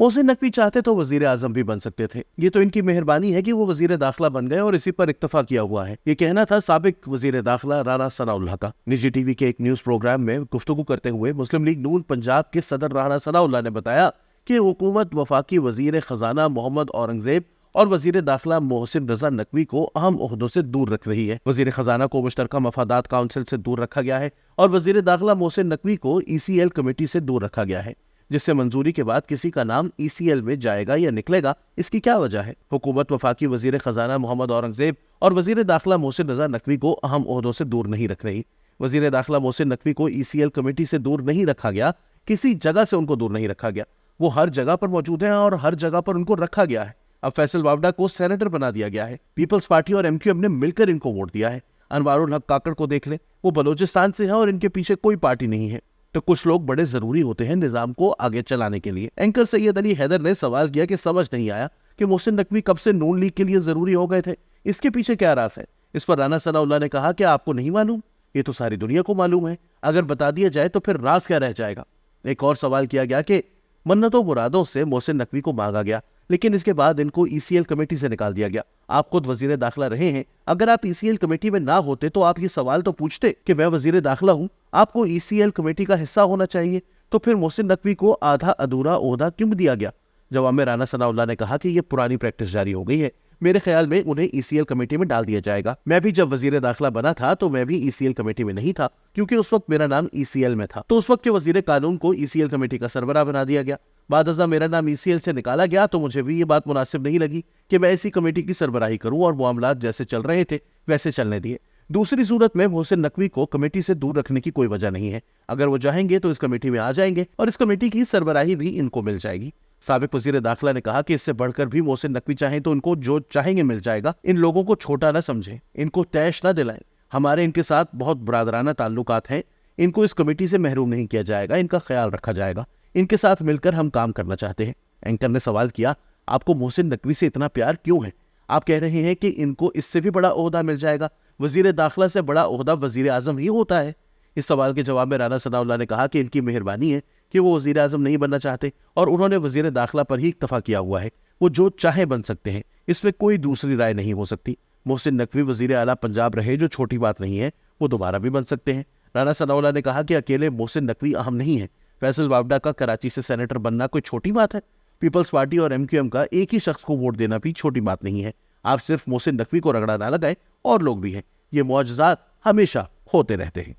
मोहसिन नकवी चाहते तो वजीर आजम भी बन सकते थे। ये तो इनकी मेहरबानी है कि वो वजीर दाखिला बन गए और इसी पर इक्तफा किया हुआ है। ये कहना था साबिक वजीर दाखिला राना सनाउल्लाह का। निजी टीवी के एक न्यूज प्रोग्राम में गुफ्तगू करते हुए मुस्लिम लीग नून पंजाब के सदर राना सनाउल्लाह ने बताया कि हुकूमत वफाकी वजीर खजाना मोहम्मद औरंगजेब और वजीर दाखिला मोहसिन रजा नकवी को अहम ओहदों से दूर रख रही है। वजीर खजाना को मुश्तरका मफादात काउंसिल से दूर रखा गया है और वजीर दाखिला मोहसिन नकवी को ECL कमेटी से दूर रखा गया है, जिससे मंजूरी के बाद किसी का नाम ECL में जाएगा या निकलेगा, इसकी क्या वजह है। हुकूमत वफाकी वजीर खजाना मोहम्मद औरंगजेब और वजीर दाखिला मोहसिन रजा नकवी को अहम ओहदों से दूर नहीं रख रही। वजीर दाखिला मोहसिन नकवी को ECL कमेटी से दूर नहीं रखा गया, किसी जगह से उनको दूर नहीं रखा गया। वो हर जगह पर मौजूद हैं और हर जगह पर उनको रखा गया है। अब फैसल वावडा को सेनेटर बना दिया गया है। पीपल्स पार्टी और MQM ने मिलकर इनको वोट दिया है। अनवारुल हक काकड़ को देख लें, वो बलोचिस्तान से है और इनके पीछे कोई पार्टी नहीं है। तो कुछ लोग बड़े जरूरी होते हैं निजाम को आगे चलाने के लिए। एंकर सैयद अली हैदर ने सवाल किया कि समझ नहीं आया कि मोहसिन नकवी कब से नून लीग के लिए जरूरी हो गए थे, इसके पीछे क्या राज है। इस पर राना सनाउल्लाह ने कहा कि आपको नहीं मालूम, ये तो सारी दुनिया को मालूम है। अगर बता दिया जाए तो फिर राज क्या रह जाएगा। एक और सवाल किया गया कि मन्नतों मुरादों से मोहसिन नकवी को मांगा गया, लेकिन इसके बाद इनको ECL कमेटी से निकाल दिया गया। आप खुद वजीर दाखिला रहे हैं, अगर आप ECL कमेटी में ना होते तो आप ये सवाल तो पूछते कि मैं वजीर दाखिला हूं, आपको ECL कमेटी का हिस्सा होना चाहिए, तो फिर मोहसिन नकवी को आधा अधूरा ओहदा क्यों दिया गया। जवाब में राना सनाउल्लाह ने कहा कि यह पुरानी प्रैक्टिस जारी हो गई है, मेरे ख्याल में उन्हें ECL कमेटी में डाल दिया जाएगा। मैं भी जब वजीर दाखिला बना था तो मैं भी ECL कमेटी में नहीं था, क्योंकि उस वक्त मेरा नाम ECL में था। तो उस वक्त के वजीर कानून को ECL कमेटी का सरबराह बना दिया गया। बाद अज़ा मेरा नाम ECL से निकाला गया तो मुझे भी ये बात मुनासिब नहीं लगी कि मैं ऐसी कमेटी की सरबराही करूं और मामलात जैसे चल रहे थे वैसे चलने दिए। दूसरी सूरत में मोहसिन नकवी को कमेटी से दूर रखने की कोई वजह नहीं है। अगर वो चाहेंगे तो इस कमेटी में आ जाएंगे और इस कमेटी की सरबराही भी इनको मिल जाएगी। साबिक वजीर दाखिला ने कहा कि इससे बढ़कर भी मोहसिन नकवी चाहें तो उनको जो चाहेंगे मिल जाएगा। इन लोगों को छोटा ना समझें, इनको तैश ना दिलाएं। हमारे इनके साथ बहुत बरादराना ताल्लुकात हैं, इनको इस कमेटी से महरूम नहीं किया जाएगा, इनका ख्याल रखा जाएगा। इनके साथ मिलकर हम काम करना चाहते हैं। एंकर ने सवाल किया, आपको मोहसिन नकवी से इतना प्यार क्यों है। आप कह रहे हैं कि इनको इससे भी बड़ा ओहदा मिल जाएगा। वजीर दाखिला से बड़ा ओहदा वजीर आजम ही होता है। इस सवाल के जवाब में राना सनाउल्लाह ने कहा कि इनकी मेहरबानी है कि वो वजीर आजम नहीं बनना चाहते और उन्होंने वजीर दाखिला पर ही इक्तफा किया हुआ है। वो जो चाहे बन सकते हैं, इसमें कोई दूसरी राय नहीं हो सकती। मोहसिन नकवी वजीर आला पंजाब रहे, जो छोटी बात नहीं है, वो दोबारा भी बन सकते हैं। राना सनाउल्लाह ने कहा कि अकेले मोहसिन नकवी अहम नहीं है। फैसल वावडा का कराची से सेनेटर बनना कोई छोटी बात है। पीपल्स पार्टी और MQM का एक ही शख्स को वोट देना भी छोटी बात नहीं है। आप सिर्फ मोहसिन नकवी को रगड़ा ना लगाए, और लोग भी हैं। ये मुआजिज़ात हमेशा होते रहते हैं।